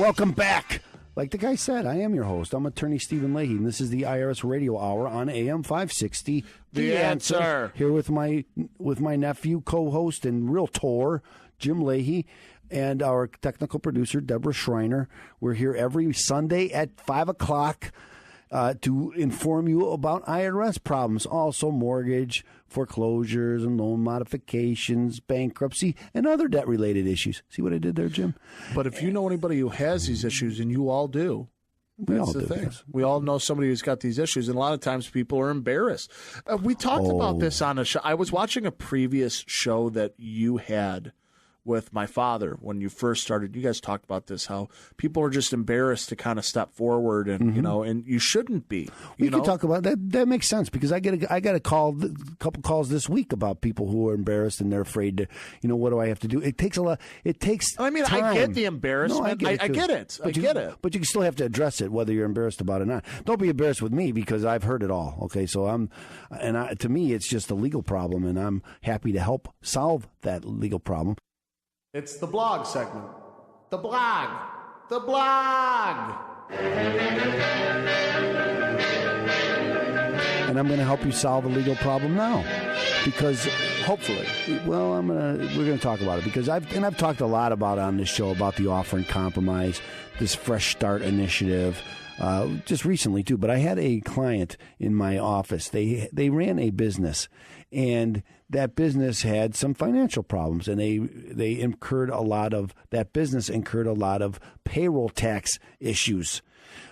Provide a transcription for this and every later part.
Welcome back. Like the guy said, I am your host. I'm attorney Stephen Leahy, and this is the IRS Radio Hour on AM 560. The Answer. Here with my nephew, co-host, and realtor, Jim Leahy, and our technical producer, Deborah Schreiner. We're here every Sunday at 5 o'clock to inform you about IRS problems, also mortgage, foreclosures, and loan modifications, bankruptcy, and other debt-related issues. See what I did there, Jim? But if you know anybody who has these issues, and you all do, that's the thing. Yes. We all know somebody who's got these issues, and a lot of times people are embarrassed. We talked about this on a show. I was watching a previous show that you had with my father when you first started. You guys talked about this, how people are just embarrassed to kind of step forward, and and you shouldn't be. We can talk about that. That makes sense because I got a couple calls this week about people who are embarrassed and they're afraid to. What do I have to do? It takes a lot. It takes. I mean, time. I get the embarrassment. No, I get it. I get it. But you still have to address it, whether you're embarrassed about it or not. Don't be embarrassed with me because I've heard it all. Okay, so to me, it's just a legal problem, and I'm happy to help solve that legal problem. It's the blog segment. The blog. The blog. And I'm going to help you solve a legal problem now, because hopefully, we're going to talk about it because I've talked a lot about on this show about the Offer and Compromise, this Fresh Start initiative, just recently too. But I had a client in my office. They ran a business, and that business had some financial problems, and they incurred a lot of payroll tax issues.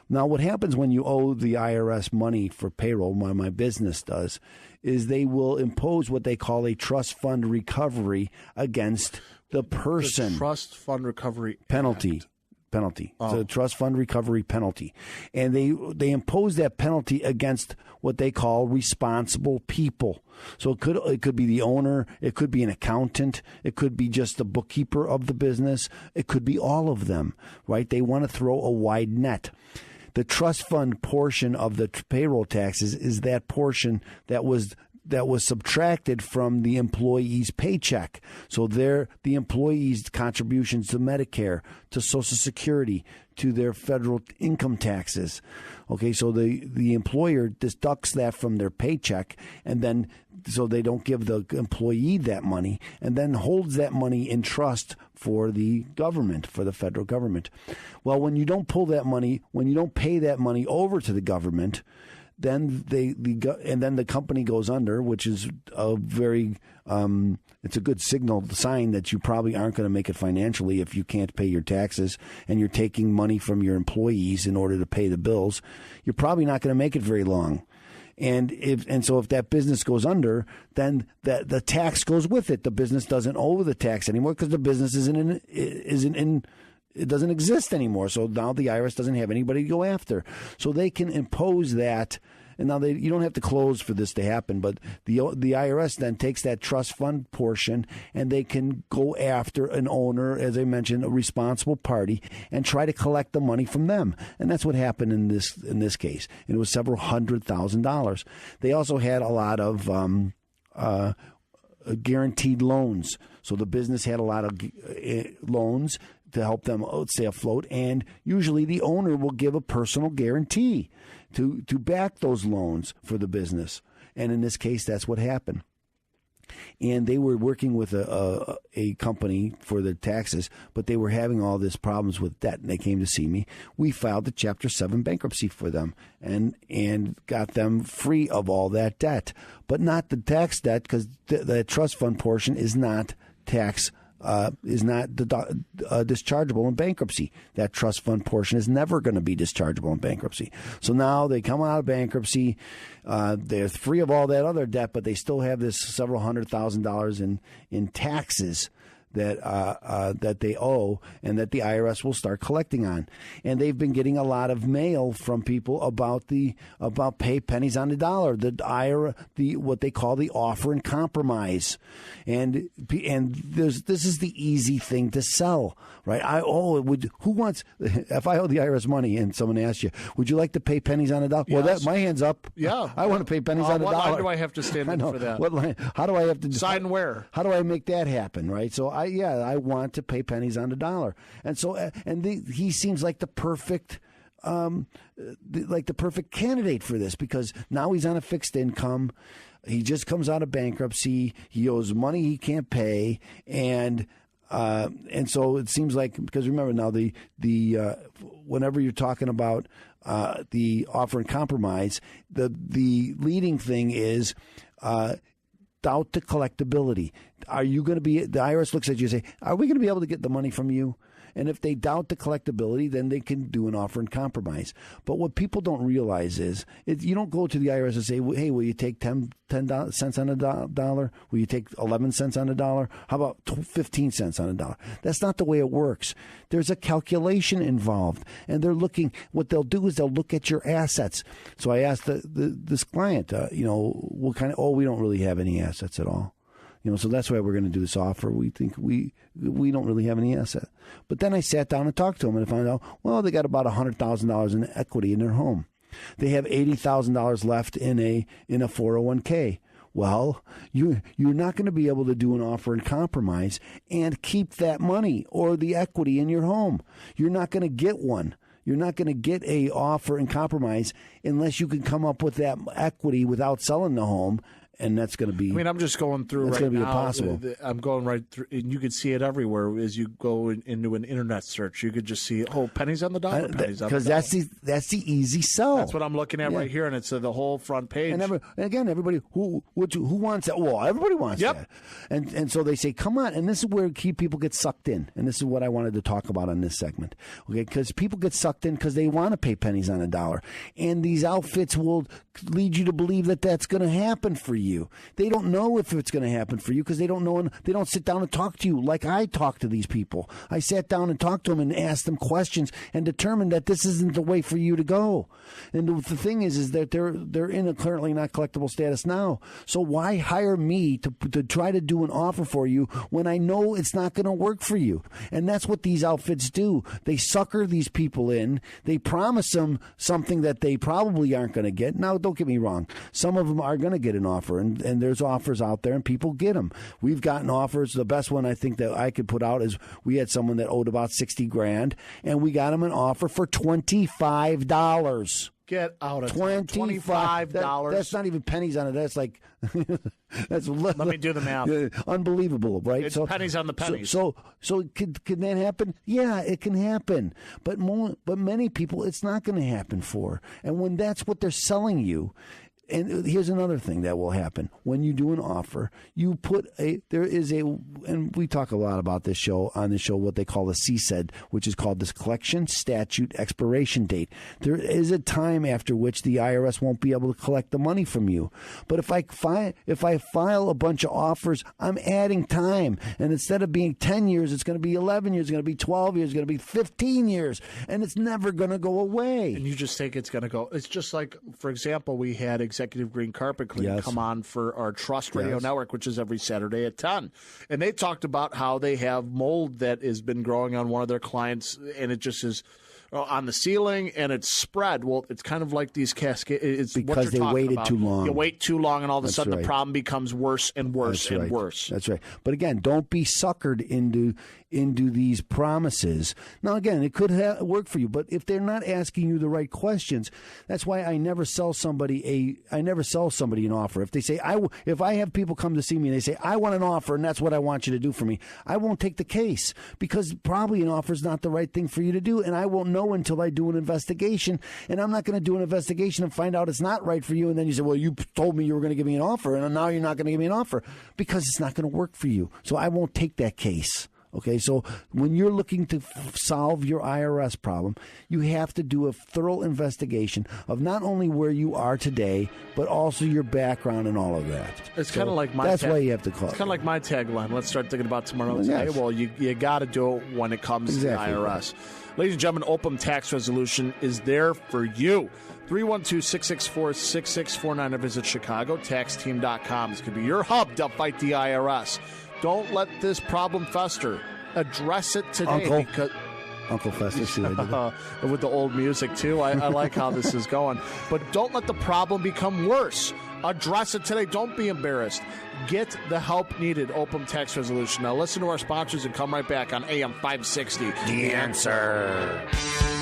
Now, what happens when you owe the IRS money for payroll, what my business does, is they will impose what they call a trust fund recovery against the person. The trust fund recovery penalty. Oh. It's a trust fund recovery penalty. And they impose that penalty against what they call responsible people. So it could be the owner, it could be an accountant, it could be just the bookkeeper of the business, it could be all of them, right? They want to throw a wide net. The trust fund portion of the payroll taxes is that portion that was subtracted from the employee's paycheck. So the employee's contributions to Medicare, to Social Security, to their federal income taxes. Okay, so the employer deducts that from their paycheck, and then so they don't give the employee that money, and then holds that money in trust for the government, for the federal government. Well, when you don't pay that money over to the government, then the company goes under, which is a very it's a good sign that you probably aren't going to make it financially if you can't pay your taxes and you're taking money from your employees in order to pay the bills. You're probably not going to make it very long. So if that business goes under, then the tax goes with it. The business doesn't owe the tax anymore because the business it doesn't exist anymore. So now the IRS doesn't have anybody to go after. So they can impose that. And now you don't have to close for this to happen, but the IRS then takes that trust fund portion and they can go after an owner, as I mentioned, a responsible party, and try to collect the money from them. And that's what happened in this case. And it was several $100,000. They also had a lot of guaranteed loans. So the business had a lot of loans to help them stay afloat, and usually the owner will give a personal guarantee to back those loans for the business. And in this case, that's what happened. And they were working with a company for the taxes, but they were having all these problems with debt, and they came to see me. We filed the Chapter 7 bankruptcy for them and got them free of all that debt, but not the tax debt, because the trust fund portion is not dischargeable in bankruptcy. That trust fund portion is never going to be dischargeable in bankruptcy. So now they come out of bankruptcy, they're free of all that other debt, but they still have this several $100,000 in taxes that they owe and that the IRS will start collecting on. And they've been getting a lot of mail from people about pay pennies on the dollar, what they call the Offer and Compromise. And this is the easy thing to sell, right? Who wants, if I owe the IRS money and someone asks you, would you like to pay pennies on a dollar? Yes. Well, my hand's up. Yeah. I want to pay pennies on a dollar. What line do I have to stand in for that? What line? How do I have to sign where? How do I make that happen, right? So I want to pay pennies on the dollar. And so, he seems like the perfect, candidate for this, because now he's on a fixed income. He just comes out of bankruptcy. He owes money he can't pay, and so it seems like, because remember now the whenever you're talking about the offer and compromise, the leading thing is doubt the collectability. Are you going to be? The IRS looks at you and say, "Are we going to be able to get the money from you?" And if they doubt the collectability, then they can do an offer and compromise. But what people don't realize is you don't go to the IRS and say, hey, will you take 10 cents on a dollar? Will you take 11 cents on a dollar? How about 15 cents on a dollar? That's not the way it works. There's a calculation involved. And they're looking, what they'll do is they'll look at your assets. So I asked this client, what kind of, we don't really have any assets at all. So that's why we're going to do this offer. We think we don't really have any asset. But then I sat down and talked to them, and I found out, well, they got about $100,000 in equity in their home. They have $80,000 left in a 401k. Well, you're not going to be able to do an offer and compromise and keep that money or the equity in your home. You're not going to get one. You're not going to get a offer and compromise unless you can come up with that equity without selling the home. And that's going to be. I'm just going through right now. That's going to be impossible. I'm going right through, and you can see it everywhere as you go into an internet search. You could just see, pennies on the dollar, pennies on the dollar. Because that's the easy sell. That's what I'm looking at right here, and it's the whole front page. And again, everybody who wants that? Well, everybody wants that. And so they say, come on. And this is where people get sucked in. And this is what I wanted to talk about on this segment. Okay, because people get sucked in because they want to pay pennies on a dollar, and these outfits will lead you to believe that that's going to happen for you. They don't know if it's going to happen for you because they don't know, and they don't sit down and talk to you like I talk to these people. I sat down and talked to them and asked them questions and determined that this isn't the way for you to go. And the thing is that they're in a currently not collectible status now. So why hire me to try to do an offer for you when I know it's not going to work for you? And that's what these outfits do. They sucker these people in. They promise them something that they probably aren't going to get. Now, don't get me wrong. Some of them are going to get an offer, and there's offers out there, and people get them. We've gotten offers. The best one I think that I could put out is we had someone that owed about $60,000, and we got him an offer for $25. Get out of $25. That's not even pennies on it. That's like let me do the math. Unbelievable, right? It's pennies on the pennies. So can that happen? Yeah, it can happen. But many people, it's not going to happen for. And when that's what they're selling you. And here's another thing that will happen. When you do an offer, and we talk a lot about this on this show, what they call the CSED, which is called this Collection Statute Expiration Date. There is a time after which the IRS won't be able to collect the money from you. But if I file a bunch of offers, I'm adding time. And instead of being 10 years, it's going to be 11 years, it's going to be 12 years, it's going to be 15 years. And it's never going to go away. And you just think it's going to go. It's just like, for example, we had Executive Green Carpet Clean come on for our Trust Radio Network, which is every Saturday at 10. And they talked about how they have mold that has been growing on one of their clients, and it just is on the ceiling, and it's spread. Well, it's kind of like these cascades. It's because they waited too long. You wait too long, and all of a sudden the problem becomes worse and worse and worse. That's right. But again, don't be suckered into these promises. Now, again, it could work for you, but if they're not asking you the right questions, that's why I never sell somebody an offer. If they say if I have people come to see me and they say I want an offer and that's what I want you to do for me, I won't take the case because probably an offer is not the right thing for you to do, and I won't know until I do an investigation. And I'm not going to do an investigation and find out it's not right for you, and then you say, well, you told me you were going to give me an offer, and now you're not going to give me an offer because it's not going to work for you. So I won't take that case. Okay, so when you're looking to solve your IRS problem, you have to do a thorough investigation of not only where you are today, but also your background and all of that. It's kind of like my that's why you have to call. It's kind of like my tagline. Let's start thinking about tomorrow. Yes. Well, you got to do it when it comes to the IRS. Ladies and gentlemen, Open Tax Resolution is there for you. 312-664-6649 or visit ChicagoTaxTeam.com. This could be your hub to fight the IRS. Don't let this problem fester. Address it today. Uncle Fester, see what I did there? With the old music, too. I like how this is going. But don't let the problem become worse. Address it today. Don't be embarrassed. Get the help needed. Open Tax Resolution. Now listen to our sponsors and come right back on AM 560. The Answer.